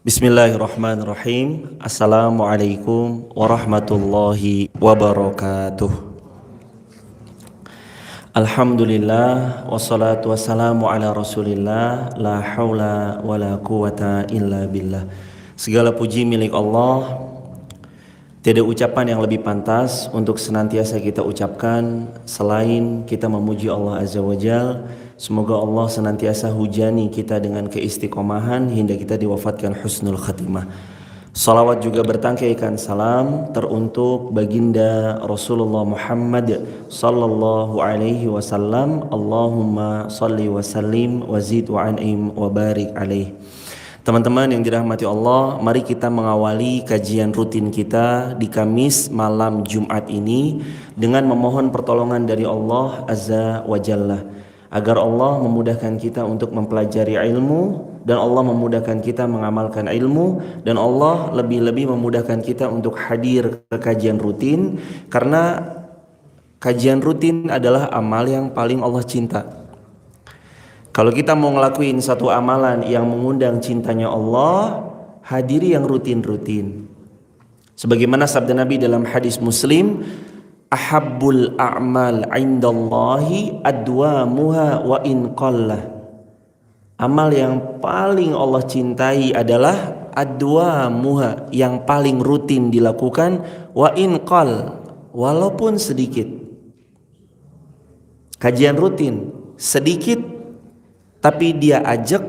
Bismillahirrahmanirrahim. Assalamualaikum warahmatullahi wabarakatuh. Alhamdulillah wassalatu wassalamu ala Rasulillah, la haula wala quwata illa billah. Segala puji milik Allah. Tiada ucapan yang lebih pantas untuk senantiasa kita ucapkan selain kita memuji Allah Azza wa Jalla. Semoga Allah senantiasa hujani kita dengan keistiqomahan hingga kita diwafatkan husnul khatimah. Salawat juga bertangkaikan salam teruntuk baginda Rasulullah Muhammad sallallahu alaihi wasallam. Allahumma salli wa sallim wa zid wa an'im wa barik alaihi. Teman-teman yang dirahmati Allah, mari kita mengawali kajian rutin kita di Kamis malam Jumat ini dengan memohon pertolongan dari Allah Azza wa Jalla, agar Allah memudahkan kita untuk mempelajari ilmu, dan Allah memudahkan kita mengamalkan ilmu, dan Allah lebih-lebih memudahkan kita untuk hadir ke kajian rutin, karena kajian rutin adalah amal yang paling Allah cinta. Kalau kita mau ngelakuin satu amalan yang mengundang cintanya Allah, hadiri yang rutin-rutin. Sebagaimana sabda Nabi dalam hadis Muslim, ahabbul a'mal indallahi adwamuha wa in qalla. Amal yang paling Allah cintai adalah adwamuha, yang paling rutin dilakukan, wa in qall, walaupun sedikit. Kajian rutin sedikit tapi dia ajak,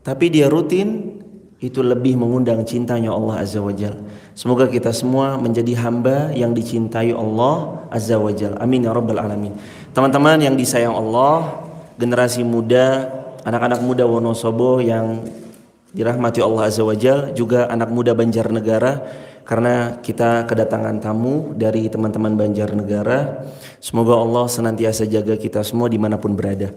tapi dia rutin, itu lebih mengundang cintanya Allah Azza wa Jalla. Semoga kita semua menjadi hamba yang dicintai Allah Azza wa Jalla. Amin ya rabbal alamin. Teman-teman yang disayang Allah, generasi muda, anak-anak muda Wonosobo yang dirahmati Allah Azza wa Jalla, juga anak muda Banjarnegara, karena kita kedatangan tamu dari teman-teman Banjarnegara. Semoga Allah senantiasa jaga kita semua dimanapun berada.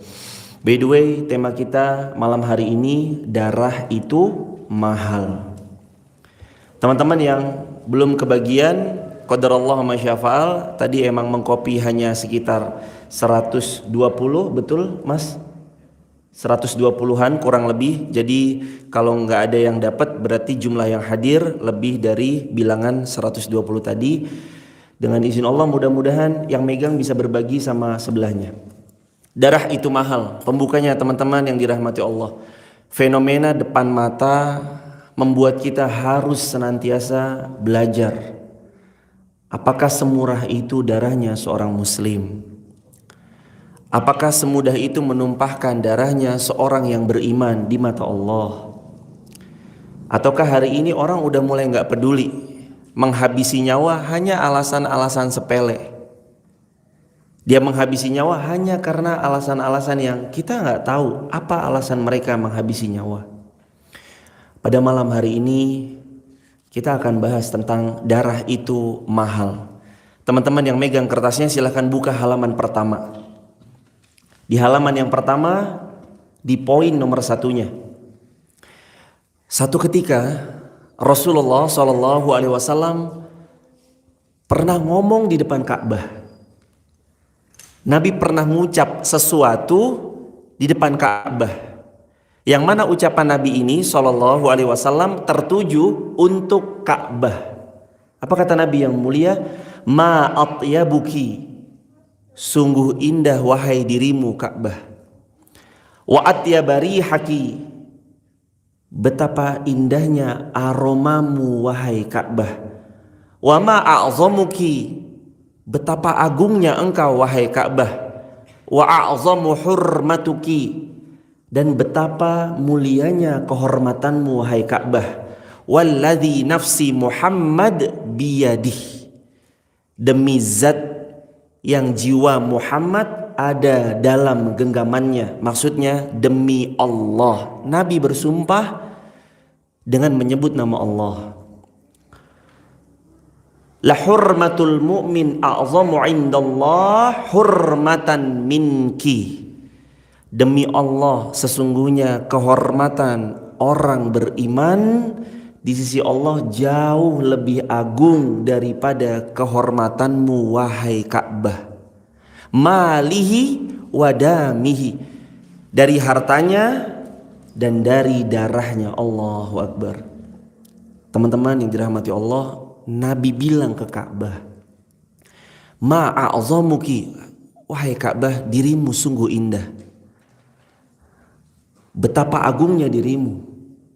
By the way, tema kita malam hari ini, darah itu mahal. Teman-teman yang belum kebagian, qadarallahu ma syafa'al, tadi emang mengkopi hanya sekitar 120, betul Mas? 120-an kurang lebih. Jadi kalau nggak ada yang dapat, berarti jumlah yang hadir lebih dari bilangan 120 tadi. Dengan izin Allah, mudah-mudahan yang megang bisa berbagi sama sebelahnya. Darah itu mahal. Pembukanya teman-teman yang dirahmati Allah, fenomena depan mata membuat kita harus senantiasa belajar. Apakah semurah itu darahnya seorang muslim? Apakah semudah itu menumpahkan darahnya seorang yang beriman di mata Allah? Ataukah hari ini orang udah mulai gak peduli, menghabisi nyawa hanya alasan-alasan sepele? Dia menghabisi nyawa hanya karena alasan-alasan yang kita nggak tahu apa alasan mereka menghabisi nyawa. Pada malam hari ini kita akan bahas tentang darah itu mahal. Teman-teman yang megang kertasnya silahkan buka halaman pertama. Di halaman yang pertama, di poin nomor 1-nya. Satu ketika Rasulullah SAW pernah ngomong di depan Ka'bah. Nabi pernah mengucap sesuatu di depan Ka'bah, yang mana ucapan Nabi ini SAW tertuju untuk Ka'bah. Apa kata Nabi yang mulia? Ma atyabuki, sungguh indah wahai dirimu Ka'bah. Wa atyabarihaki, betapa indahnya aromamu wahai Ka'bah. Wa ma a'zamuki, betapa agungnya engkau wahai Ka'bah. Wa a'zamu hurmatuki, dan betapa mulianya kehormatanmu wahai Ka'bah. Walladzi nafsi Muhammad biyadih, demi zat yang jiwa Muhammad ada dalam genggamannya. Maksudnya demi Allah. Nabi bersumpah dengan menyebut nama Allah. La hurmatul mu'min a'zamu indallah hurmatan minki. Demi Allah, sesungguhnya kehormatan orang beriman di sisi Allah jauh lebih agung daripada kehormatanmu wahai Ka'bah. Malihi wadamihi, dari hartanya dan dari darahnya. Allahu Akbar. Teman-teman yang dirahmati Allah, Nabi bilang ke Ka'bah, ma'a'zamuki, wahai Ka'bah, dirimu sungguh indah. Betapa agungnya dirimu.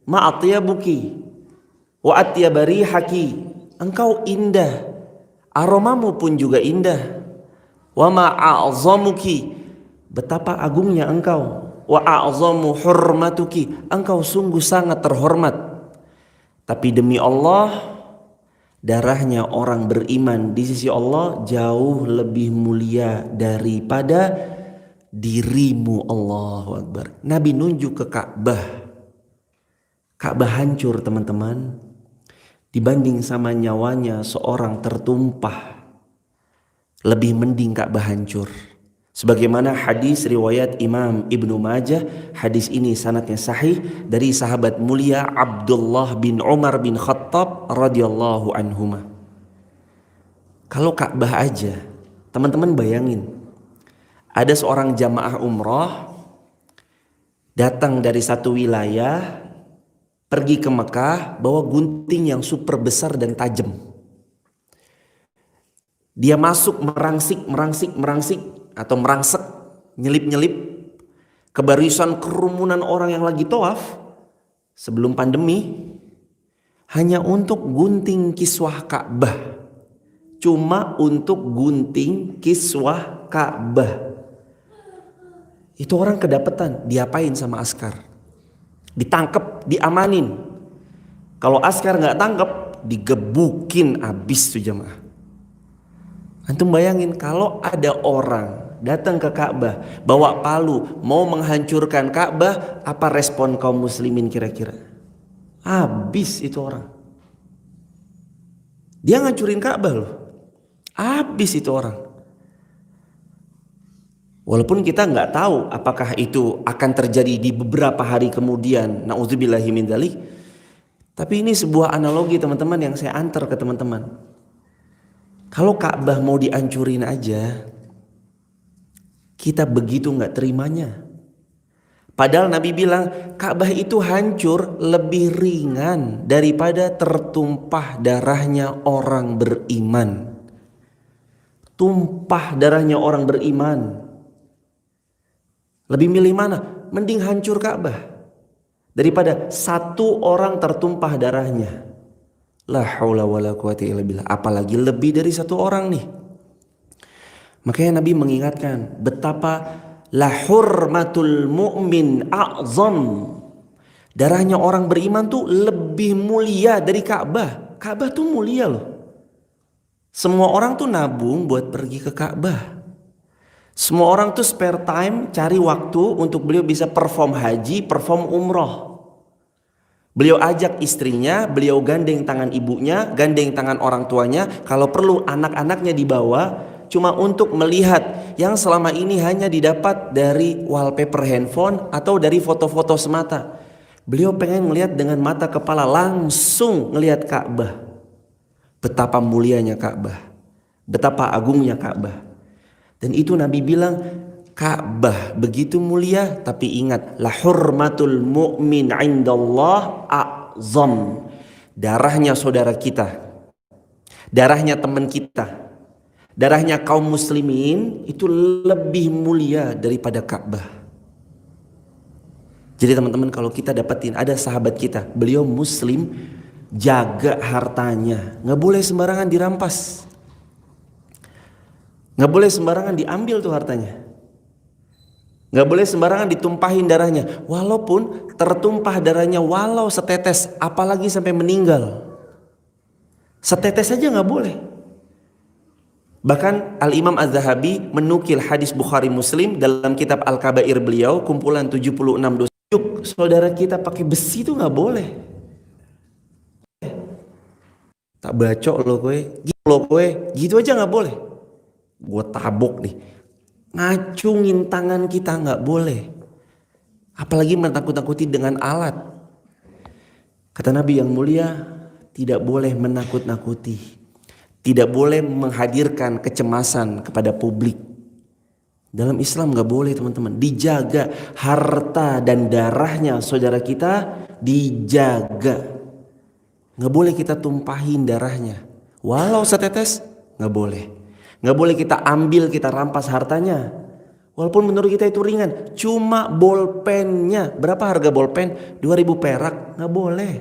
Ma'atyabuki wa atyabarihaki, engkau indah, aromamu pun juga indah. Wa ma'a'zamuki, betapa agungnya engkau. Wa a'zamu hurmatuki, engkau sungguh sangat terhormat. Tapi demi Allah, darahnya orang beriman di sisi Allah jauh lebih mulia daripada dirimu. Allahu Akbar. Nabi nunjuk ke Ka'bah. Ka'bah hancur teman-teman, dibanding sama nyawanya seorang tertumpah, lebih mending Ka'bah hancur. Sebagaimana hadis riwayat Imam Ibnu Majah, hadis ini sanadnya sahih dari sahabat mulia Abdullah bin Umar bin Khattab radhiyallahu anhuma. Kalau Ka'bah aja, teman-teman bayangin, ada seorang jamaah umrah datang dari satu wilayah pergi ke Mekah bawa gunting yang super besar dan tajam. Dia masuk merangsik atau merangsek, nyelip-nyelip ke barisan kerumunan orang yang lagi tawaf sebelum pandemi, hanya untuk gunting kiswah Ka'bah. Cuma untuk gunting kiswah Ka'bah. Itu orang kedapetan, diapain sama askar? Ditangkep, diamanin. Kalau askar nggak tangkep, digebukin abis tuh jamaah. Antum bayangin kalau ada orang datang ke Ka'bah bawa palu mau menghancurkan Ka'bah, apa respon kaum muslimin kira-kira? Habis itu orang. Dia ngancurin Ka'bah loh. Habis itu orang. Walaupun kita nggak tahu apakah itu akan terjadi di beberapa hari kemudian, na'udzubillahi min dzalik. Tapi ini sebuah analogi teman-teman yang saya antar ke teman-teman. Kalau Ka'bah mau dihancurin aja, kita begitu nggak terimanya. Padahal Nabi bilang Ka'bah itu hancur lebih ringan daripada tertumpah darahnya orang beriman. Tumpah darahnya orang beriman. Lebih milih mana? Mending hancur Ka'bah daripada satu orang tertumpah darahnya. La haula wala quwata illa billah. Apalagi lebih dari satu orang nih. Makanya Nabi mengingatkan betapa la hurmatul mu'min a'zam. Darahnya orang beriman tuh lebih mulia dari Ka'bah. Ka'bah tuh mulia loh. Semua orang tuh nabung buat pergi ke Ka'bah. Semua orang tuh spare time cari waktu untuk beliau bisa perform haji, perform umroh. Beliau ajak istrinya, beliau gandeng tangan ibunya, gandeng tangan orang tuanya, kalau perlu anak-anaknya dibawa, cuma untuk melihat yang selama ini hanya didapat dari wallpaper handphone atau dari foto-foto semata. Beliau pengen melihat dengan mata kepala, langsung ngelihat Ka'bah. Betapa mulianya Ka'bah, betapa agungnya Ka'bah. Dan itu Nabi bilang, Ka'bah begitu mulia, tapi ingat, la hurmatul mu'min indallah a'zam. Darahnya saudara kita, darahnya teman kita, darahnya kaum muslimin itu lebih mulia daripada Ka'bah. Jadi teman-teman, kalau kita dapetin ada sahabat kita, beliau muslim, jaga hartanya, nggak boleh sembarangan dirampas, nggak boleh sembarangan diambil tuh hartanya. Gak boleh sembarangan ditumpahin darahnya. Walaupun tertumpah darahnya walau setetes, apalagi sampai meninggal. Setetes saja gak boleh. Bahkan Al-Imam Az-Zahabi menukil hadis Bukhari Muslim dalam kitab Al-Kabair beliau, kumpulan 76 dosa. Saudara kita pakai besi itu gak boleh. Tak bacok lo kowe, gitu aja gak boleh. Gue tabok nih. Ngacungin tangan kita nggak boleh, apalagi menakut-nakuti dengan alat. Kata Nabi yang mulia, tidak boleh menakut-nakuti, tidak boleh menghadirkan kecemasan kepada publik. Dalam Islam nggak boleh teman-teman. Dijaga harta dan darahnya saudara kita, dijaga. Nggak boleh kita tumpahin darahnya. Walau setetes, nggak boleh. Nggak boleh kita ambil, kita rampas hartanya. Walaupun menurut kita itu ringan. Cuma bolpennya. Berapa harga bolpen? 2.000 perak. Nggak boleh.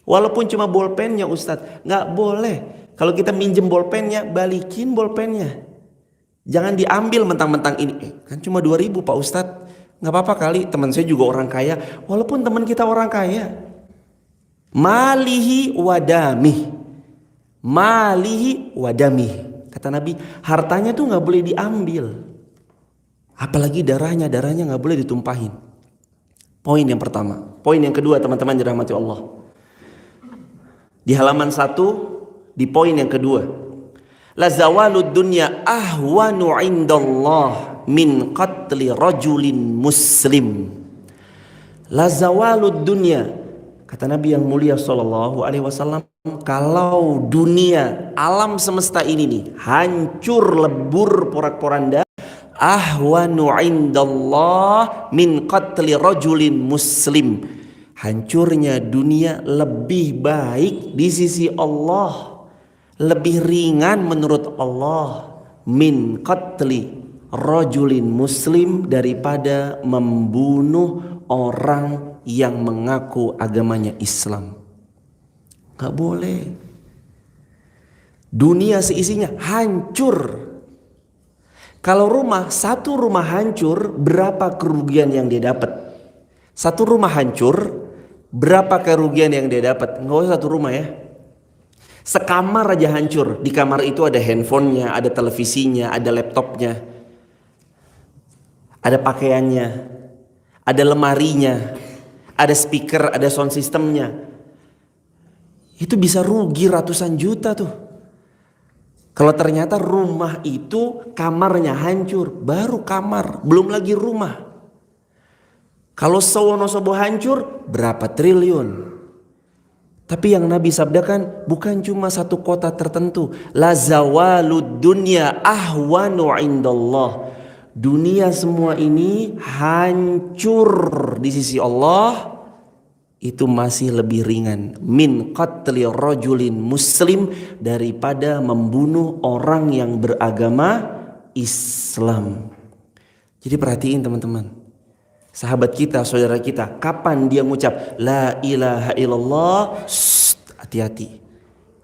Walaupun cuma bolpennya Ustadz. Nggak boleh. Kalau kita minjem bolpennya, balikin bolpennya. Jangan diambil mentang-mentang ini. Kan cuma 2.000 Pak Ustadz. Nggak apa-apa kali, teman saya juga orang kaya. Walaupun teman kita orang kaya. Malihi wadamih. Malihi wadamih. Kata Nabi, hartanya tuh nggak boleh diambil. Apalagi darahnya nggak boleh ditumpahin. Poin yang pertama. Poin yang kedua teman-teman dirahmati Allah. Di halaman 1, di poin yang kedua. La zawalud dunya ahwanu indallah min qatli rajulin muslim. La zawalud dunya, kata Nabi yang mulia sallallahu alaihi wasallam, kalau dunia alam semesta ini nih hancur lebur porak-poranda, ahwanu indallah min qatli rajulin muslim. Hancurnya dunia lebih baik di sisi Allah, lebih ringan menurut Allah min qatli rajulin muslim, daripada membunuh orang yang mengaku agamanya Islam. Gak boleh. Dunia seisinya hancur. Kalau satu rumah hancur, berapa kerugian yang dia dapat? Satu rumah hancur, berapa kerugian yang dia dapat? Nggak usah satu rumah ya. Sekamar aja hancur. Di kamar itu ada handphonenya, ada televisinya, ada laptopnya, ada pakaiannya, ada lemarinya, ada speaker, ada sound systemnya. Itu bisa rugi ratusan juta tuh. Kalau ternyata rumah itu kamarnya hancur, baru kamar, belum lagi rumah. Kalau Wonosobo hancur, berapa triliun. Tapi yang Nabi sabdakan bukan cuma satu kota tertentu. La zawalud dunya ahwanu indallah. Dunia semua ini hancur di sisi Allah, itu masih lebih ringan min qatli rajulin muslim, daripada membunuh orang yang beragama Islam. Jadi perhatiin teman-teman. Sahabat kita, saudara kita, kapan dia ngucap la ilaha illallah, hati-hati.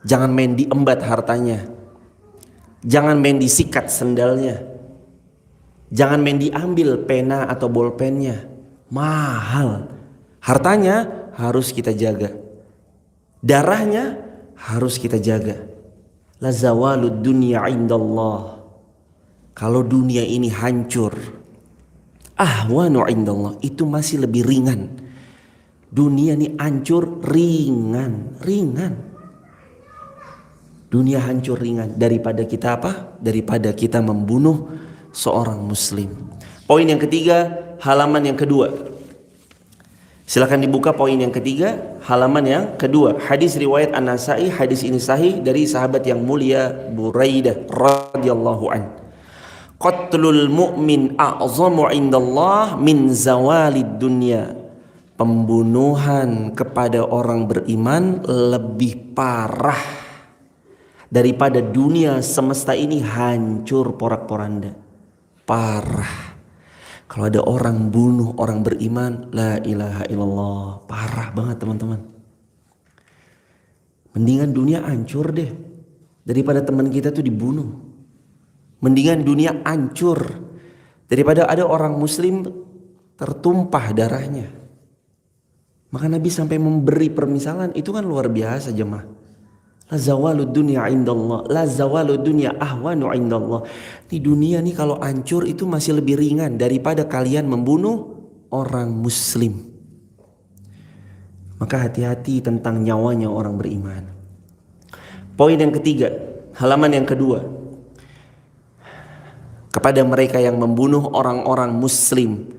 Jangan main diembat hartanya. Jangan main disikat sendalnya. Jangan main diambil pena atau bolpennya. Mahal. Hartanya harus kita jaga. Darahnya harus kita jaga. La zawalud dunya indallah. Kalau dunia ini hancur, ahwanu indallah, itu masih lebih ringan. Dunia ini hancur ringan. Dunia hancur ringan daripada kita apa? Daripada kita membunuh seorang muslim. Poin yang ketiga, halaman yang kedua. Silakan dibuka poin yang ketiga, halaman yang kedua. Hadis riwayat An-Nasa'i, hadis ini sahih dari sahabat yang mulia Buraidah radhiyallahu an. Qatlul mu'min a'zamu indallah min zawalid dunya. Pembunuhan kepada orang beriman lebih parah daripada dunia semesta ini hancur porak-poranda. Parah. Kalau ada orang bunuh orang beriman, la ilaha illallah, parah banget teman-teman. Mendingan dunia hancur deh daripada teman kita tuh dibunuh. Mendingan dunia hancur daripada ada orang muslim tertumpah darahnya. Maka Nabi sampai memberi permisalan, itu kan luar biasa jemaah. La zawalud dunya indallah, la zawalud dunya ahwanu indallah. Di dunia nih kalau hancur itu masih lebih ringan daripada kalian membunuh orang muslim. Maka hati-hati tentang nyawanya orang beriman. Poin yang ketiga, halaman yang kedua. Kepada mereka yang membunuh orang-orang muslim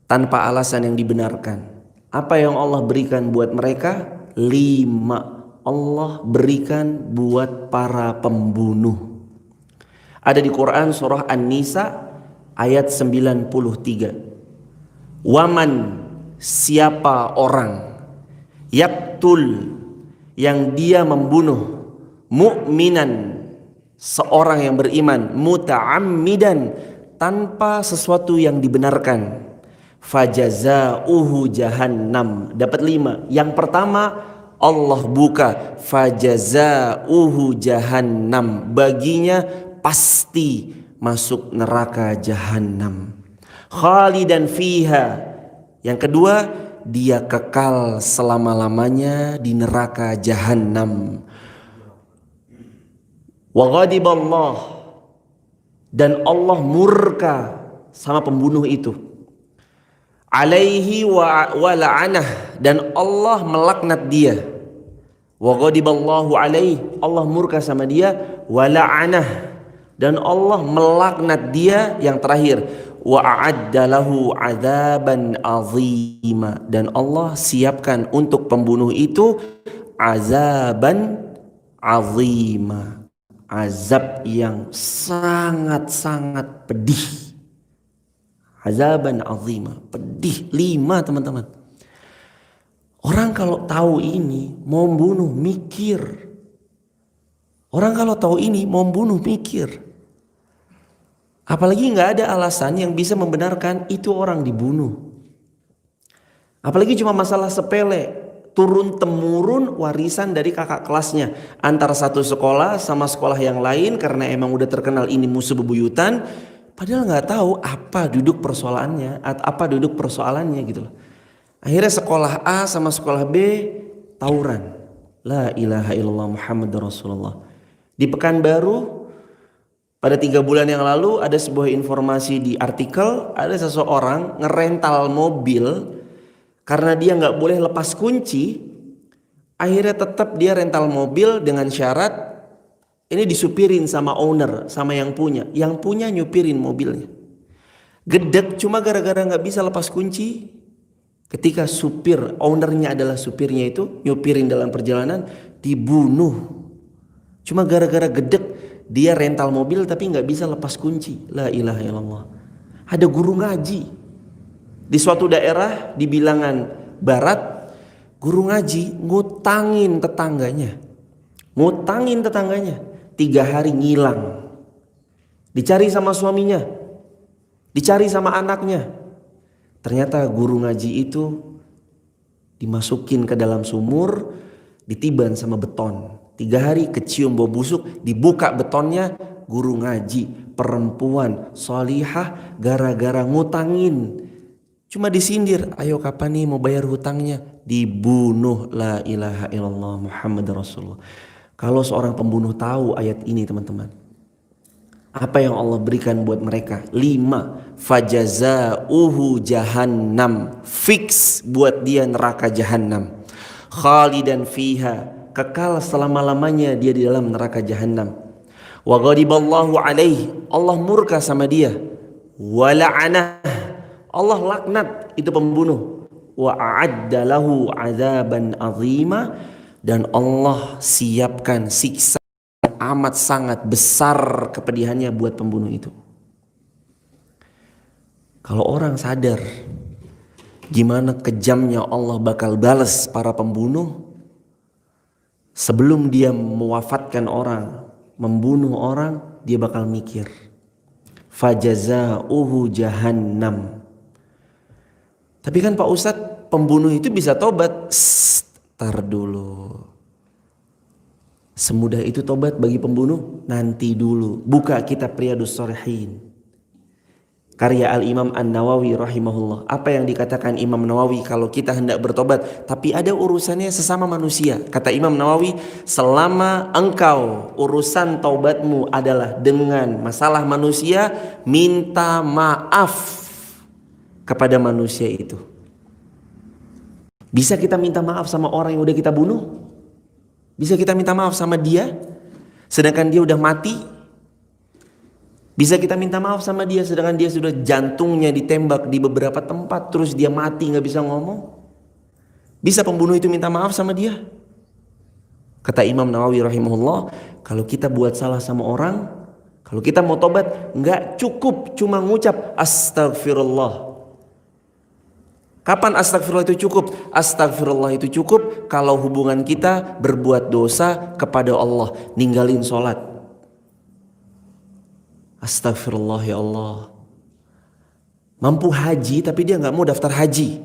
tanpa alasan yang dibenarkan, apa yang Allah berikan buat mereka? 5 Allah berikan buat para pembunuh. Ada di Quran surah An-Nisa ayat 93. Waman, siapa orang yaktul, yang dia membunuh mu'minan, seorang yang beriman, muta'ammidan, tanpa sesuatu yang dibenarkan, fajazauhu jahannam. Dapat 5. Yang pertama Allah buka, fajazauhu jahannam, baginya pasti masuk neraka jahannam, khalidan fiha. Yang kedua, dia kekal selama-lamanya di neraka jahannam. Wa ghadiballah, dan Allah murka sama pembunuh itu. Alaihi wa la'anah, dan Allah melaknat dia. Wa ghadiballahu alaihi, Allah murka sama dia. Wa la'anah, dan Allah melaknat dia. Yang terakhir, wa a'adda lahu 'adzaban 'azima, dan Allah siapkan untuk pembunuh itu azaban 'azima, azab yang sangat-sangat pedih. Azaban 'azima, pedih. 5 teman-teman. Orang kalau tahu ini mau bunuh mikir. Orang kalau tahu ini mau bunuh mikir. Apalagi nggak ada alasan yang bisa membenarkan itu orang dibunuh. Apalagi cuma masalah sepele, turun temurun warisan dari kakak kelasnya, antara satu sekolah sama sekolah yang lain, karena emang udah terkenal ini musuh bebuyutan, padahal nggak tahu apa duduk persoalannya, apa duduk persoalannya gitu loh. Akhirnya sekolah A sama sekolah B tawuran. La ilaha illallah Muhammadur Rasulullah. Di Pekanbaru pada 3 bulan yang lalu ada sebuah informasi di artikel, ada seseorang ngerental mobil karena dia nggak boleh lepas kunci. Akhirnya tetap dia rental mobil dengan syarat ini disupirin sama owner, sama yang punya nyupirin mobilnya. Gedek cuma gara-gara nggak bisa lepas kunci. Ketika supir, ownernya adalah supirnya itu nyupirin dalam perjalanan, dibunuh. Cuma gara-gara gedek, dia rental mobil tapi nggak bisa lepas kunci. La ilaha illallah. Ada guru ngaji di suatu daerah di bilangan barat, guru ngaji ngutangin tetangganya. 3 hari ngilang. Dicari sama suaminya, dicari sama anaknya. Ternyata guru ngaji itu dimasukin ke dalam sumur, ditiban sama beton. 3 hari kecium bau busuk, dibuka betonnya, guru ngaji perempuan solihah gara-gara ngutangin. Cuma disindir, ayo kapan nih mau bayar hutangnya? Dibunuh. La ilaha illallah Muhammad Rasulullah. Kalau seorang pembunuh tahu ayat ini teman-teman, apa yang Allah berikan buat mereka? 5. Fajazauhu jahannam, fix buat dia neraka jahannam. Khalidan fiha, kekal selama-lamanya dia di dalam neraka jahannam. Wa ghadiballahu alaihi, Allah murka sama dia. Wa la'anah, Allah laknat itu pembunuh. Wa a'adda lahu 'adzaban 'azima, dan Allah siapkan siksa amat sangat besar kepedihannya buat pembunuh itu. Kalau orang sadar gimana kejamnya Allah bakal balas para pembunuh, sebelum dia mewafatkan orang, membunuh orang, dia bakal mikir, fajazauhu jahannam. Tapi kan Pak Ustadz, pembunuh itu bisa tobat. Tar dulu. Semudah itu tobat bagi pembunuh? Nanti dulu. Buka kitab Riyadhus Shalihin, karya Al-Imam An-Nawawi rahimahullah. Apa yang dikatakan Imam Nawawi kalau kita hendak bertobat, tapi ada urusannya sesama manusia. Kata Imam Nawawi, selama engkau urusan taubatmu adalah dengan masalah manusia, minta maaf kepada manusia itu. Bisa kita minta maaf sama orang yang udah kita bunuh? Bisa kita minta maaf sama dia sedangkan dia udah mati? Bisa kita minta maaf sama dia sedangkan dia sudah jantungnya ditembak di beberapa tempat, terus dia mati gak bisa ngomong? Bisa pembunuh itu minta maaf sama dia? Kata Imam Nawawi rahimahullah, kalau kita buat salah sama orang, Kalau kita mau tobat, nggak cukup cuma ngucap astagfirullah. Kapan astagfirullah itu cukup? Astagfirullah itu cukup kalau hubungan kita berbuat dosa kepada Allah, ninggalin sholat. Astagfirullah ya Allah. Mampu haji tapi dia nggak mau daftar haji,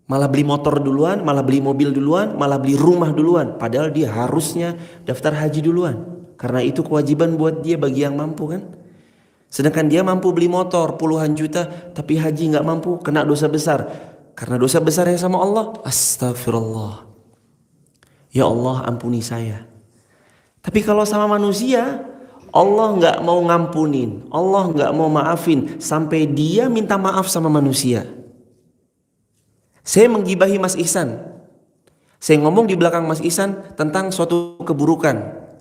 malah beli motor duluan, malah beli mobil duluan, malah beli rumah duluan. Padahal dia harusnya daftar haji duluan, karena itu kewajiban buat dia bagi yang mampu kan. Sedangkan dia mampu beli motor puluhan juta, tapi haji nggak mampu, kena dosa besar. Karena dosa besarnya sama Allah, astagfirullah. Ya Allah ampuni saya. Tapi kalau sama manusia, Allah nggak mau ngampunin, Allah nggak mau maafin sampai dia minta maaf sama manusia. Saya menggibahi Mas Ihsan, saya ngomong di belakang Mas Ihsan tentang suatu keburukan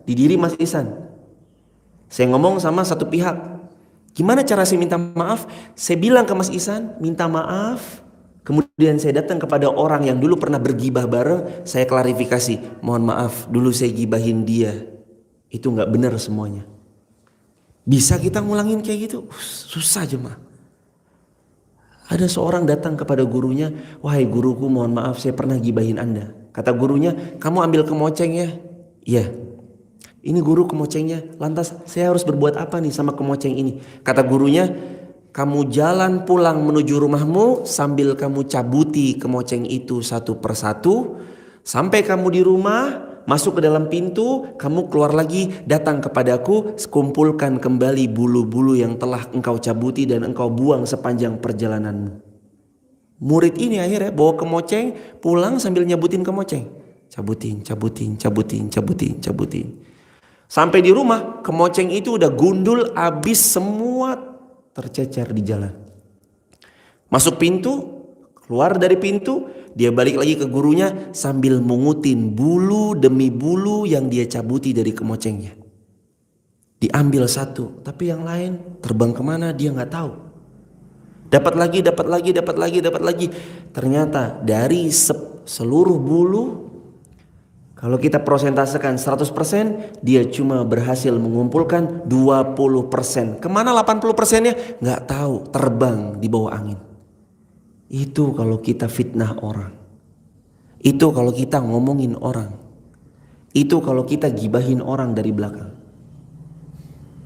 di diri Mas Ihsan. Saya ngomong sama satu pihak. Gimana cara saya minta maaf? Saya bilang ke Mas Ihsan, minta maaf. Kemudian saya datang kepada orang yang dulu pernah bergibah bareng, saya klarifikasi, mohon maaf dulu saya gibahin dia, itu nggak benar semuanya. Bisa kita ngulangin kayak gitu? Susah jemaah. Ada seorang datang kepada gurunya, wahai guruku mohon maaf saya pernah gibahin Anda. Kata gurunya, kamu ambil kemoceng ya? Iya. Ini guru kemocengnya, lantas saya harus berbuat apa nih sama kemoceng ini? Kata gurunya, kamu jalan pulang menuju rumahmu sambil kamu cabuti kemoceng itu satu persatu. Sampai kamu di rumah, masuk ke dalam pintu, kamu keluar lagi, datang kepadaku, kumpulkan kembali bulu-bulu yang telah engkau cabuti dan engkau buang sepanjang perjalananmu. Murid ini akhirnya bawa kemoceng, pulang sambil nyebutin kemoceng. Cabutin, cabutin, cabutin, cabutin, cabutin. Sampai di rumah, kemoceng itu udah gundul, habis semua tercecer di jalan. Masuk pintu, keluar dari pintu, dia balik lagi ke gurunya sambil mengutin bulu demi bulu yang dia cabuti dari kemocengnya. Diambil satu, tapi yang lain terbang kemana dia nggak tahu. Dapat lagi, dapat lagi, dapat lagi, dapat lagi. Ternyata dari seluruh bulu, kalau kita prosentasekan 100%, dia cuma berhasil mengumpulkan 20%. Kemana 80%-nya? Nggak tahu, terbang di bawah angin. Itu kalau kita fitnah orang. Itu kalau kita ngomongin orang. Itu kalau kita gibahin orang dari belakang.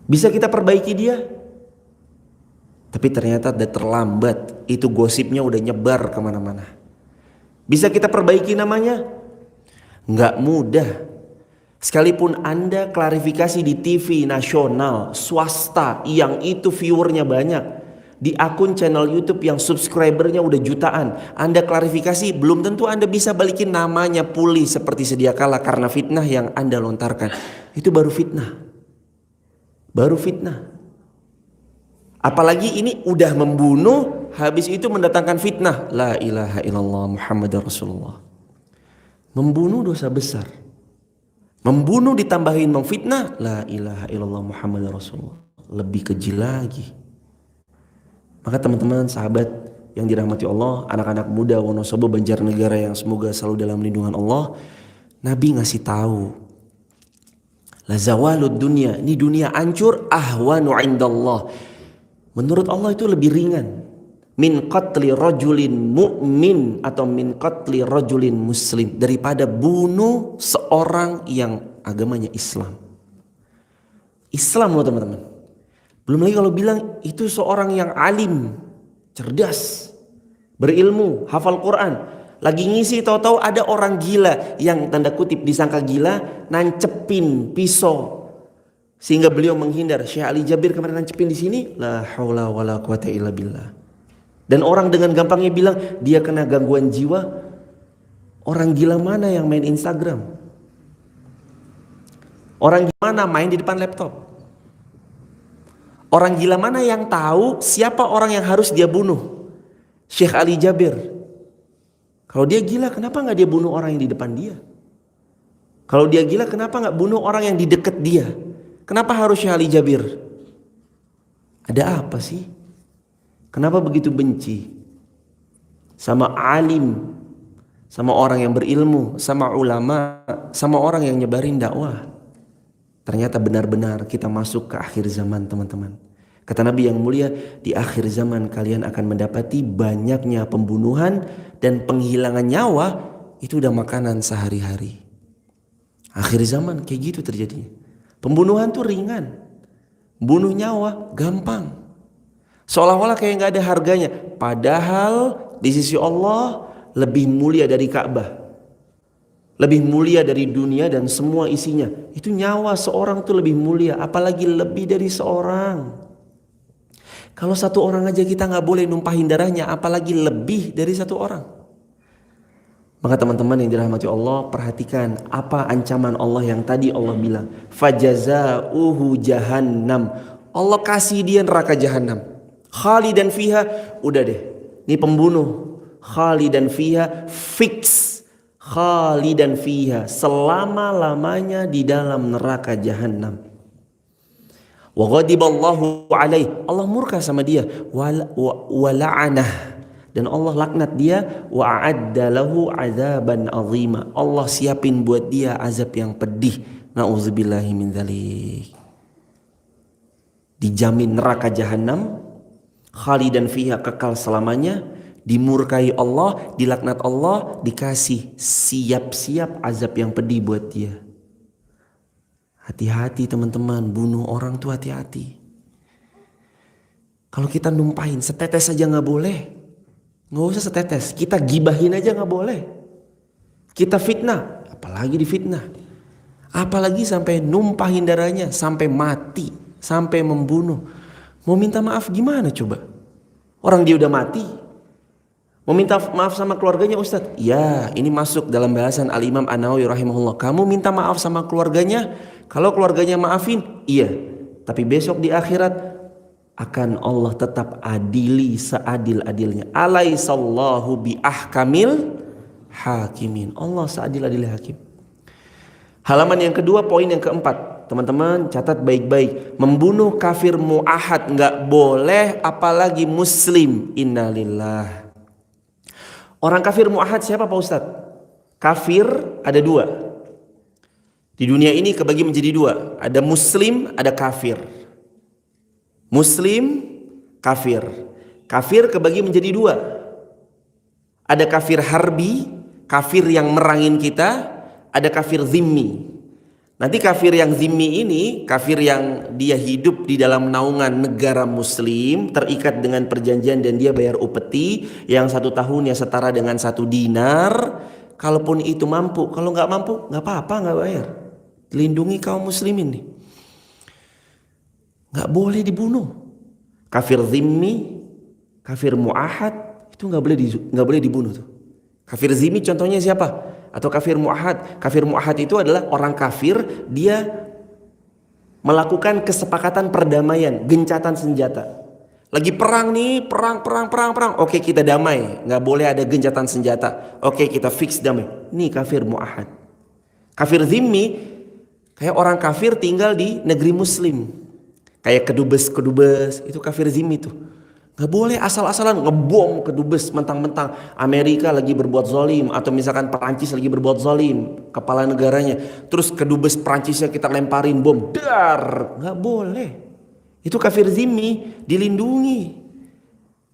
Bisa kita perbaiki dia? Tapi ternyata udah terlambat. Itu gosipnya udah nyebar kemana-mana. Bisa kita perbaiki namanya? Nggak mudah. Sekalipun Anda klarifikasi di TV nasional, swasta yang itu viewernya banyak, di akun channel YouTube yang subscribernya udah jutaan, Anda klarifikasi, belum tentu Anda bisa balikin namanya pulih seperti sedia kala karena fitnah yang Anda lontarkan. Itu baru fitnah. Baru fitnah. Apalagi ini udah membunuh, habis itu mendatangkan fitnah. La ilaha illallah Muhammadar Rasulullah. Membunuh dosa besar. Membunuh ditambahin memfitnah, la ilaha illallah Muhammadar Rasulullah. Lebih keji lagi. Maka teman-teman sahabat yang dirahmati Allah, anak-anak muda Wonosobo Banjarnegara yang semoga selalu dalam lindungan Allah, Nabi ngasih tahu, la zawalud dunya, ini dunia hancur, ahwanu indallah. Menurut Allah itu lebih ringan min qatli rajulin mu'min atau min qatli rajulin muslim, daripada bunuh seorang yang agamanya Islam. Islam loh teman-teman. Belum lagi kalau bilang itu seorang yang alim, cerdas, berilmu, hafal Quran. Lagi ngisi tahu-tahu ada orang gila yang tanda kutip disangka gila, nancepin pisau sehingga beliau menghindar. Syekh Ali Jabir kemarin nancepin di sini, la haula wala quwata illa billah. Dan orang dengan gampangnya bilang dia kena gangguan jiwa. Orang gila mana yang main Instagram? Orang gila mana main di depan laptop? Orang gila mana yang tahu siapa orang yang harus dia bunuh? Syekh Ali Jabir. Kalau dia gila, kenapa nggak dia bunuh orang yang di depan dia? Kalau dia gila, kenapa nggak bunuh orang yang di dekat dia? Kenapa harus Syekh Ali Jabir? Ada apa sih? Kenapa begitu benci sama alim, sama orang yang berilmu, sama ulama, sama orang yang nyebarin dakwah? Ternyata benar-benar kita masuk ke akhir zaman, teman-teman. Kata Nabi yang mulia, di akhir zaman kalian akan mendapati banyaknya pembunuhan dan penghilangan nyawa. Itu udah makanan sehari-hari. Akhir zaman kayak gitu terjadinya. Pembunuhan tuh ringan, bunuh nyawa gampang. Seolah-olah kayak gak ada harganya. Padahal di sisi Allah lebih mulia dari Ka'bah, lebih mulia dari dunia dan semua isinya. Itu nyawa seorang tuh lebih mulia, apalagi lebih dari seorang. Kalau satu orang aja kita gak boleh numpahin darahnya, apalagi lebih dari satu orang. Maka teman-teman yang dirahmati Allah, perhatikan apa ancaman Allah yang tadi Allah bilang, fajazauhu jahannam. Allah kasih dia neraka jahanam. Khalidan fiha, udah deh. Ini pembunuh. Khalidan fiha, fix. Khalidan fiha, selama-lamanya di dalam neraka jahanam. Wa ghadiballahu alaih, Allah murka sama dia, wa la'anah, dan Allah laknat dia, wa a'adda lahu azaban azima, Allah siapin buat dia azab yang pedih. Nauzubillahi min dzalik. Dijamin neraka jahanam, khalidan fiha, kekal selamanya, dimurkai Allah, dilaknat Allah, dikasih siap-siap azab yang pedih buat dia. Hati-hati teman-teman, bunuh orang tuh hati-hati. Kalau kita numpahin setetes aja gak boleh. Gak usah setetes, kita gibahin aja gak boleh. Kita fitnah, apalagi difitnah. Apalagi sampai numpahin darahnya, sampai mati, sampai membunuh. Mau minta maaf gimana coba? Orang dia udah mati. Mau minta maaf sama keluarganya, Ustadz? Ya, ini masuk dalam bahasan Al-Imam An-Nawawi rahimahullah. Kamu minta maaf sama keluarganya, kalau keluarganya maafin, iya. Tapi besok di akhirat akan Allah tetap adili seadil-adilnya. Alaihissallahu bi ahkamil hakimin. Allah seadil-adilnya hakim. Halaman yang kedua, poin yang keempat. Teman-teman catat baik-baik. Membunuh kafir mu'ahad nggak boleh, apalagi muslim. Innalillah. Orang kafir mu'ahad siapa Pak Ustadz? Kafir ada dua. Di dunia ini kebagi menjadi dua. Ada muslim, ada kafir. Muslim, kafir. Kafir kebagi menjadi dua. Ada kafir harbi, kafir yang merangin kita. Ada kafir zimmi. Nanti kafir yang zimmi ini, kafir yang dia hidup di dalam naungan negara muslim, terikat dengan perjanjian dan dia bayar upeti, yang 1 tahun ya setara dengan 1 dinar. Kalaupun itu mampu, kalau nggak mampu nggak apa-apa, nggak bayar. Lindungi kaum muslimin nih. Nggak boleh dibunuh. Kafir zimmi, kafir mu'ahad itu nggak boleh dibunuh tuh. Kafir zimmi contohnya siapa? Atau kafir mu'ahad. Kafir mu'ahad itu adalah orang kafir, dia melakukan kesepakatan perdamaian, gencatan senjata. Lagi perang nih, perang. Oke, kita damai, nggak boleh ada gencatan senjata. Oke, kita fix damai. Ini kafir mu'ahad. Kafir zimmi kayak orang kafir tinggal di negeri muslim, kayak kedubes, itu kafir zimmi tuh. Gak boleh asal-asalan ngebom kedubes mentang-mentang Amerika lagi berbuat zalim, atau misalkan Perancis lagi berbuat zalim, kepala negaranya, terus kedubes Perancisnya kita lemparin bom, dar, gak boleh. Itu kafir zimmi, dilindungi.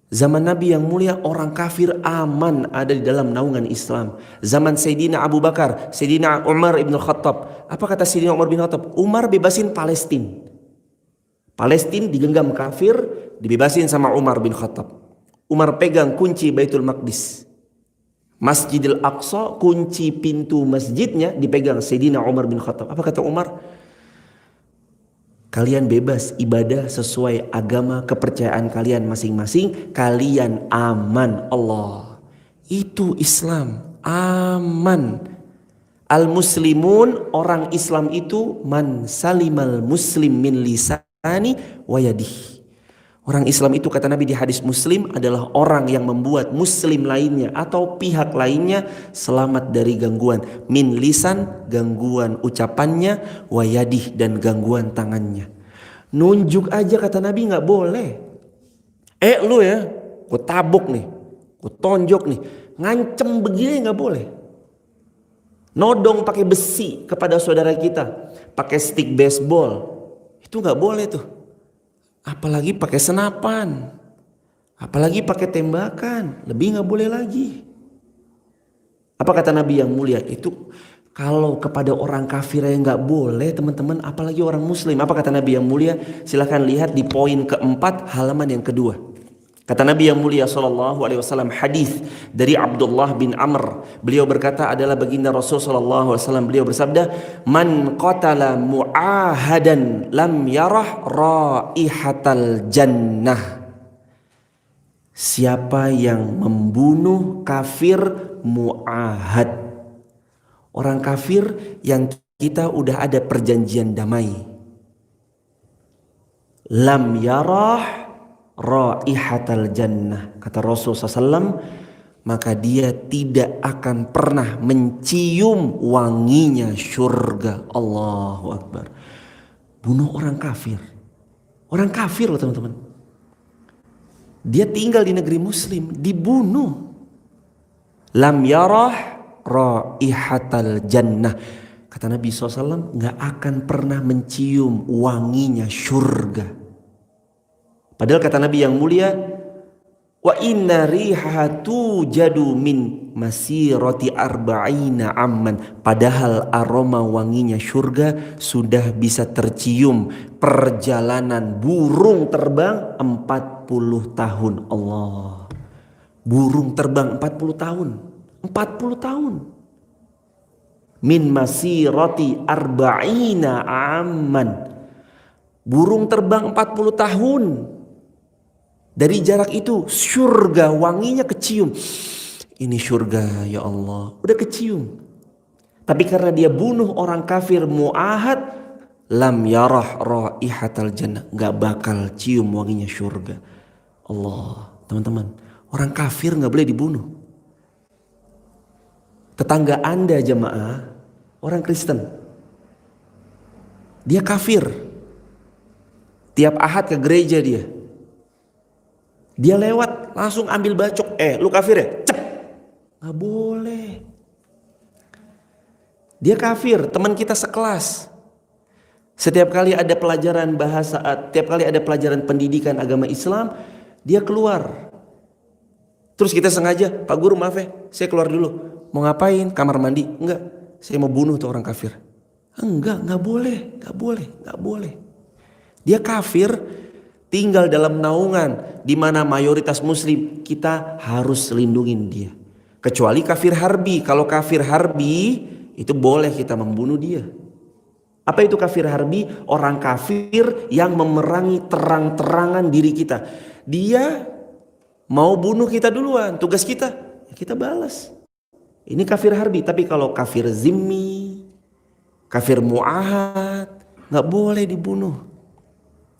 Zaman Nabi yang mulia orang kafir aman ada di dalam naungan Islam. Zaman Sayyidina Abu Bakar, Sayyidina Umar ibn Khattab, apa kata Sayyidina Umar bin Khattab? Umar bebasin Palestina. Palestina digenggam kafir, dibebasin sama Umar bin Khattab. Umar pegang kunci Baitul Maqdis. Masjidil Aqsa, kunci pintu masjidnya dipegang Sayyidina Umar bin Khattab. Apa kata Umar? Kalian bebas ibadah sesuai agama kepercayaan kalian masing-masing. Kalian aman. Allah. Itu Islam. Aman. Al-muslimun, orang Islam itu man salimal muslim min lisani wa yadihi. Orang Islam itu kata Nabi di hadis Muslim adalah orang yang membuat muslim lainnya atau pihak lainnya selamat dari gangguan min lisan, gangguan ucapannya, wa yadih, dan gangguan tangannya. Nunjuk aja kata Nabi nggak boleh. Lu ya, gue tabuk nih, gue tonjok nih, ngancem begini nggak boleh. Nodong pakai besi kepada saudara kita, pakai stick baseball, itu nggak boleh tuh. Apalagi pakai senapan, apalagi pakai tembakan, lebih nggak boleh lagi. Apa kata Nabi yang mulia? Itu kalau kepada orang kafir yang nggak boleh, teman-teman, apalagi orang muslim. Apa kata Nabi yang mulia? Silahkan lihat di poin keempat halaman yang kedua. Kata Nabi yang mulia sallallahu alaihi wasallam, hadis dari Abdullah bin Amr. Beliau berkata, adalah baginda Rasul sallallahu alaihi wasallam, beliau bersabda, "Man qatala mu'ahadan lam yarah raihatal jannah." Siapa yang membunuh kafir mu'ahad, orang kafir yang kita udah ada perjanjian damai, lam yarah raihatal jannah, kata Rasul SAW, maka dia tidak akan pernah mencium wanginya surga. Allahu Akbar. Bunuh orang kafir, orang kafir loh teman-teman, dia tinggal di negeri muslim, dibunuh. Lam yarah raihatal jannah, kata Nabi SAW, gak akan pernah mencium wanginya surga. Padahal kata Nabi yang mulia, wa inna rihatu jadu min masirati arba'ina amman, padahal aroma wanginya surga sudah bisa tercium perjalanan burung terbang 40 tahun. Allah, burung terbang 40 tahun, 40 tahun. Min masirati arba'ina amman, burung terbang 40 tahun. Dari jarak itu surga wanginya kecium. Ini surga ya Allah, udah kecium. Tapi karena dia bunuh orang kafir mu'ahad, lam yarah raihatal jannah, gak bakal cium wanginya surga. Allah, teman-teman, orang kafir gak boleh dibunuh. Tetangga Anda jemaah, orang Kristen, dia kafir, tiap ahad ke gereja dia lewat langsung ambil bacok, lu kafir ya? Cep, nggak boleh. Dia kafir, teman kita sekelas. Setiap kali ada pelajaran bahasa, tiap kali ada pelajaran pendidikan agama Islam, dia keluar. Terus kita sengaja, Pak Guru maaf ya, saya keluar dulu. Mau ngapain? Kamar mandi? Enggak, saya mau bunuh tuh orang kafir. Enggak, nggak boleh. Dia kafir, tinggal dalam naungan di mana mayoritas muslim, kita harus lindungin dia. Kecuali kafir harbi. Kalau kafir harbi itu boleh kita membunuh dia. Apa itu kafir harbi? Orang kafir yang memerangi terang-terangan diri kita. Dia mau bunuh kita duluan, tugas kita balas. Ini kafir harbi. Tapi kalau kafir zimmi, kafir mu'ahad, gak boleh dibunuh.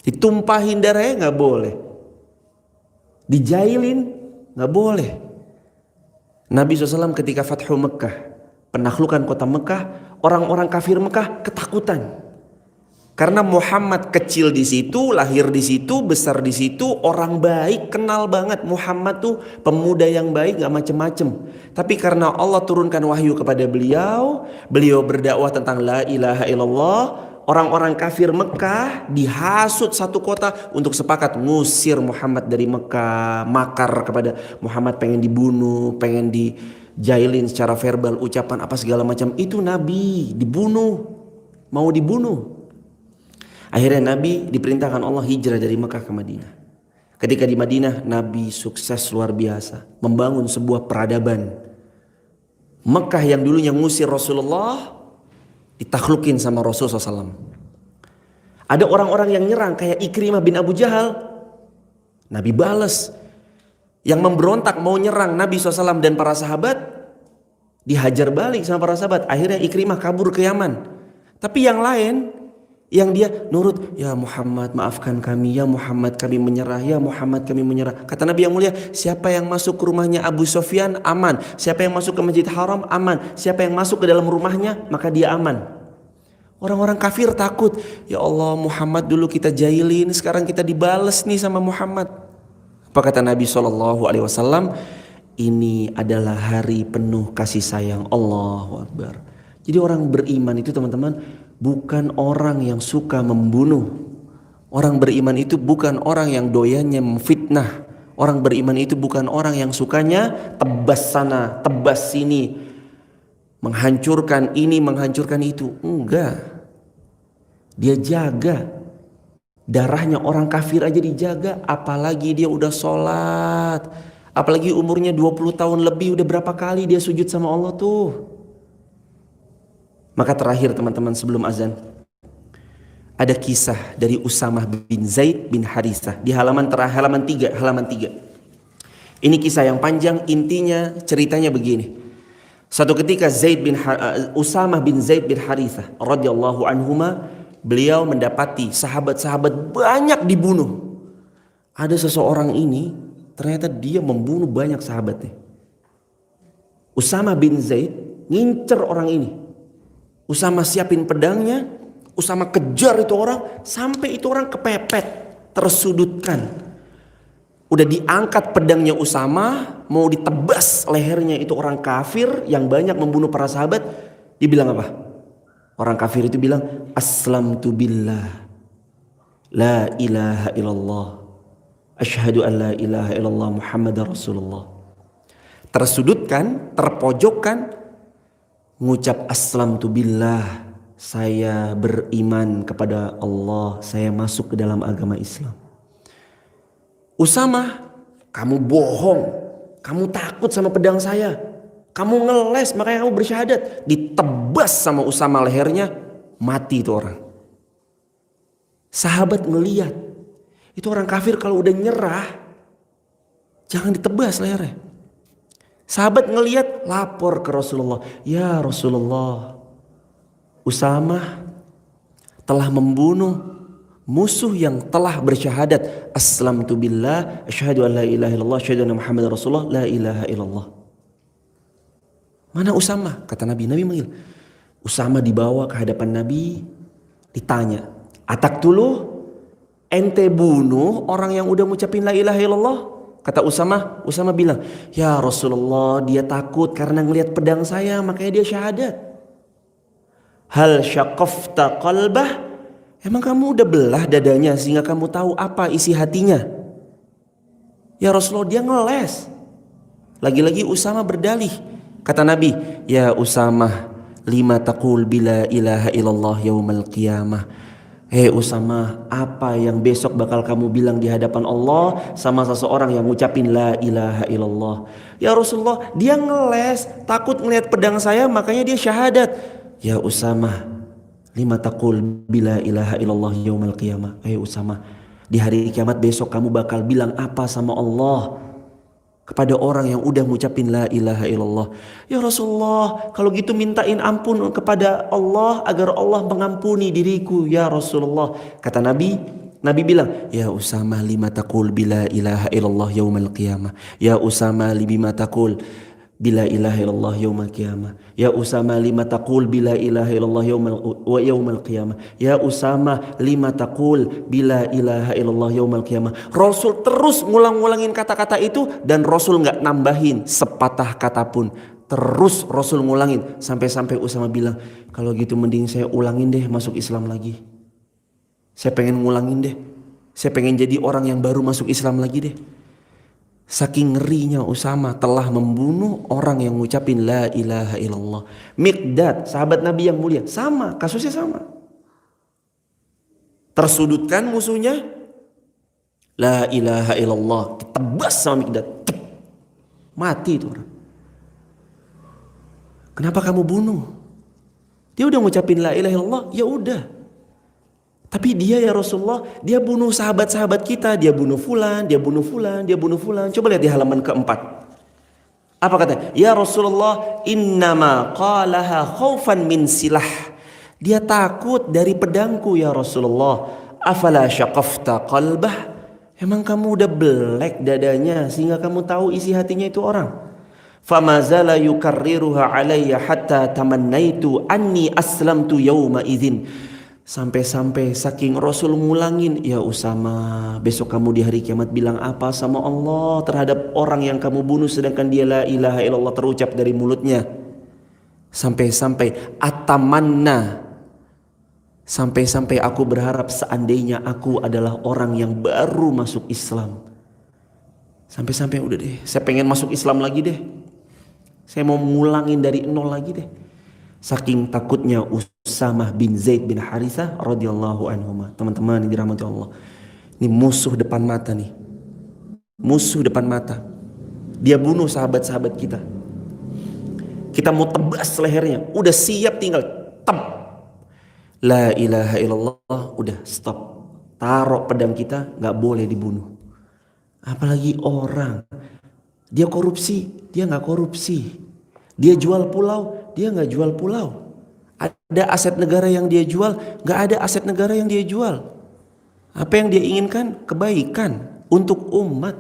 Ditumpahin darahnya gak boleh, dijailin gak boleh. Nabi SAW ketika Fathu Mekah, penaklukan kota Mekah, orang-orang kafir Mekah ketakutan. Karena Muhammad kecil di situ, lahir di situ, besar di situ, orang baik, kenal banget Muhammad tuh pemuda yang baik, gak macem-macem. Tapi karena Allah turunkan wahyu kepada beliau berdakwah tentang la ilaha illallah, orang-orang kafir Mekah dihasut satu kota untuk sepakat ngusir Muhammad dari Mekah, makar kepada Muhammad, pengen dibunuh, pengen dijailin secara verbal, ucapan apa segala macam. Itu Nabi dibunuh, mau dibunuh. Akhirnya Nabi diperintahkan Allah hijrah dari Mekah ke Madinah. Ketika di Madinah, Nabi sukses luar biasa, membangun sebuah peradaban. Mekah yang dulunya ngusir Rasulullah ditaklukin sama Rasulullah SAW. Ada orang-orang yang nyerang kayak Ikrimah bin Abu Jahal, Nabi balas. Yang memberontak mau nyerang Nabi SAW dan para sahabat, dihajar balik sama para sahabat. Akhirnya Ikrimah kabur ke Yaman. Tapi yang lain, yang dia nurut, ya Muhammad maafkan kami, ya Muhammad kami menyerah, ya Muhammad kami menyerah. Kata Nabi yang mulia, siapa yang masuk ke rumahnya Abu Sufyan aman, siapa yang masuk ke Masjid Haram aman, siapa yang masuk ke dalam rumahnya maka dia aman. Orang-orang kafir takut, ya Allah Muhammad dulu kita jailin, sekarang kita dibales nih sama Muhammad. Apa kata Nabi SAW? Ini adalah hari penuh kasih sayang. Allahu Akbar. Jadi orang beriman itu teman-teman bukan orang yang suka membunuh. Orang beriman itu bukan orang yang doyannya memfitnah. Orang beriman itu bukan orang yang sukanya tebas sana, tebas sini, menghancurkan ini, menghancurkan itu. Enggak. Dia jaga. Darahnya orang kafir aja dijaga, apalagi dia udah sholat. Apalagi umurnya 20 tahun lebih, udah berapa kali dia sujud sama Allah tuh. Maka terakhir teman-teman sebelum azan, ada kisah dari Usamah bin Zaid bin Harithah di halaman 3. Ini kisah yang panjang, intinya ceritanya begini. Suatu ketika Usamah bin Zaid bin Harithah radhiyallahu anhuma, beliau mendapati sahabat-sahabat banyak dibunuh. Ada seseorang ini ternyata dia membunuh banyak sahabatnya. Usamah bin Zaid ngincer orang ini. Usamah siapin pedangnya, Usamah kejar itu orang sampai itu orang kepepet, tersudutkan. Udah diangkat pedangnya Usamah, mau ditebas lehernya itu orang kafir yang banyak membunuh para sahabat. Dibilang apa? Orang kafir itu bilang, aslamtu billah, la ilaha illallah, asyhadu an la ilaha illallah Muhammadar Rasulullah. Tersudutkan, terpojokkan, mengucap aslamtu billah, saya beriman kepada Allah, saya masuk ke dalam agama Islam. Usamah, kamu bohong, kamu takut sama pedang saya, kamu ngeles makanya kamu bersyahadat. Ditebas sama Usamah lehernya, mati itu orang. Sahabat ngeliat, itu orang kafir kalau udah nyerah jangan ditebas lehernya. Sahabat ngeliat, lapor ke Rasulullah, ya Rasulullah, Usamah telah membunuh musuh yang telah bersyahadat, aslamtu billah, asyhadu an la ilaha illallah, asyhadu anna Muhammadar Rasulullah, la ilaha illallah. Mana Usamah? Kata Nabi. Nabi manggil Usamah, dibawa ke hadapan Nabi, ditanya, atak dulu, ente bunuh orang yang udah ngucapin la ilaha illallah? Kata Usamah bilang, ya Rasulullah, dia takut karena ngelihat pedang saya makanya dia syahadat. Hal syaqafta qalbah, emang kamu udah belah dadanya sehingga kamu tahu apa isi hatinya? Ya Rasulullah, dia ngeles. Lagi-lagi Usamah berdalih. Kata Nabi, ya Usamah, lima taqul bila ilaha illallah yaumal qiyamah. Hei Usamah, apa yang besok bakal kamu bilang di hadapan Allah sama seseorang yang ngucapin la ilaha illallah? Ya Rasulullah, dia ngeles, takut ngelihat pedang saya makanya dia syahadat. Ya Usamah, lima taqul bila ilaha illallah yaumal qiyamah. Hei Usamah, di hari kiamat besok kamu bakal bilang apa sama Allah kepada orang yang udah ngucapin la ilaha illallah? Ya Rasulullah, kalau gitu mintain ampun kepada Allah agar Allah mengampuni diriku ya Rasulullah. Kata Nabi bilang, ya Usamah lima taqul bila ilaha illallah yaumal qiyamah. Ya Usamah lima taqul bila ilaha illallah yaumal qiyamah. Ya Usamah lima taqul bila ilaha illallah yaumal qiyamah. Ya Usamah lima taqul bila ilaha illallah yaumal qiyamah. Rasul terus ngulang-ngulangin kata-kata itu dan Rasul nggak nambahin sepatah kata pun. Terus Rasul ngulangin sampai Usamah bilang, kalau gitu mending saya ulangin deh masuk Islam lagi. Saya pengen ngulangin deh. Saya pengen jadi orang yang baru masuk Islam lagi deh. Saking ngerinya Usamah telah membunuh orang yang ngucapin la ilaha illallah. Miqdad, sahabat Nabi yang mulia, sama, kasusnya sama. Tersudutkan musuhnya, la ilaha illallah, ditebas sama Miqdad. Mati itu orang. Kenapa kamu bunuh? Dia udah ngucapin la ilaha illallah, ya udah. Tapi dia ya Rasulullah, dia bunuh sahabat-sahabat kita, dia bunuh fulan, dia bunuh fulan, dia bunuh fulan. Coba lihat di halaman keempat. Apa kata? Ya Rasulullah, innama qalaha khaufan min silah. Dia takut dari pedangku ya Rasulullah. Afala syaqafta qalbah? Emang kamu udah belek dadanya sehingga kamu tahu isi hatinya itu orang? Famazala yukarriruha alayya hatta tamannaitu anni aslamtu yawma idzin. Sampai-sampai saking Rasul ngulangin, ya Usamah, besok kamu di hari kiamat bilang apa sama Allah terhadap orang yang kamu bunuh sedangkan dia la ilaha illallah terucap dari mulutnya. Sampai-sampai atamanna, sampai-sampai aku berharap seandainya aku adalah orang yang baru masuk Islam. Sampai-sampai udah deh, saya pengen masuk Islam lagi deh. Saya mau ngulangin dari nol lagi deh. Saking takutnya Usamah bin Zaid bin Harithah radhiyallahu anhuma. Teman-teman yang dirahmati Allah. Ini musuh depan mata nih. Musuh depan mata. Dia bunuh sahabat-sahabat kita. Kita mau tebas lehernya. Udah siap tinggal tep. La ilaha illallah. Udah stop. Taruh pedang kita, gak boleh dibunuh. Apalagi orang. Dia korupsi, dia gak korupsi. Dia jual pulau, dia gak jual pulau. Ada aset negara yang dia jual, gak ada aset negara yang dia jual. Apa yang dia inginkan? Kebaikan untuk umat.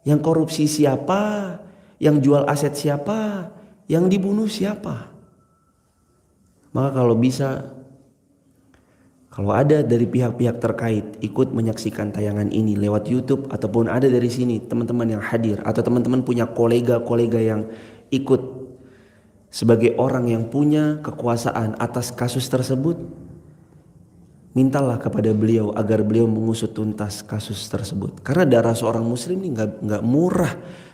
Yang korupsi siapa? Yang jual aset siapa? Yang dibunuh siapa? Maka kalau bisa, kalau ada dari pihak-pihak terkait ikut menyaksikan tayangan ini lewat YouTube ataupun ada dari sini teman-teman yang hadir atau teman-teman punya kolega-kolega yang ikut sebagai orang yang punya kekuasaan atas kasus tersebut, mintalah kepada beliau agar beliau mengusut tuntas kasus tersebut. Karena darah seorang muslim ini nggak murah.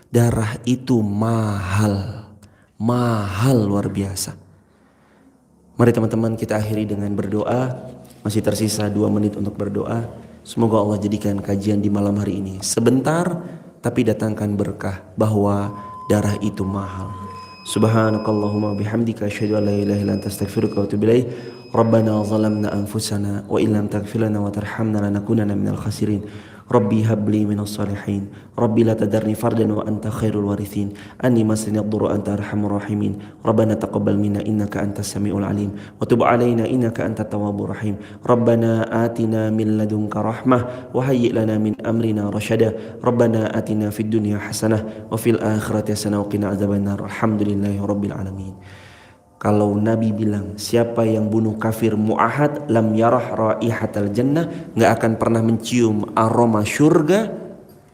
Darah itu mahal luar biasa. Mari teman-teman kita akhiri dengan berdoa. Masih tersisa 2 menit untuk berdoa. Semoga Allah jadikan kajian di malam hari ini sebentar, tapi datangkan berkah bahwa darah itu mahal. Subhanakallahumma bihamdika asyhadu an la ilaha illa anta astaghfiruka wa atubu ilaik. Rabbana zalamna anfusana wa illam taghfir lana wa tarhamna lanakunanna minal khasirin. Rabbi habli minas salihin. Rabbi la tadarni fardan wa anta khairul warithin. Anni masani ad-durra anta arhamur rahimin. Rabbana taqabbal minna innaka antas samiul alim wa tub alaina innaka antat tawwabur rahim. Rabbana atina min ladunka rahmah wa hayyi lana min amrina rasyada. Rabbana atina fid dunya hasanah wa fil akhirati hasanah wa qina adzabannar. Alhamdulillahi rabbil alamin. Kalau Nabi bilang siapa yang bunuh kafir mu'ahad lam yarah raihatal jannah, gak akan pernah mencium aroma surga,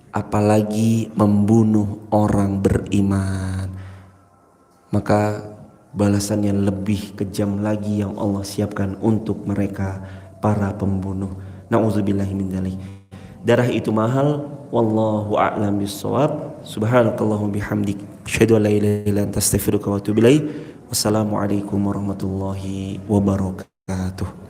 apalagi membunuh orang beriman. Maka balasan yang lebih kejam lagi yang Allah siapkan untuk mereka para pembunuh. Na'udzubillahi min dzalik. Darah itu mahal. Wallahu a'lam bissawab. Subhanakallahumma bihamdik asyhadu an la ilaha illa anta astaghfiruka wa atubu ilaik. Wassalamualaikum warahmatullahi wabarakatuh.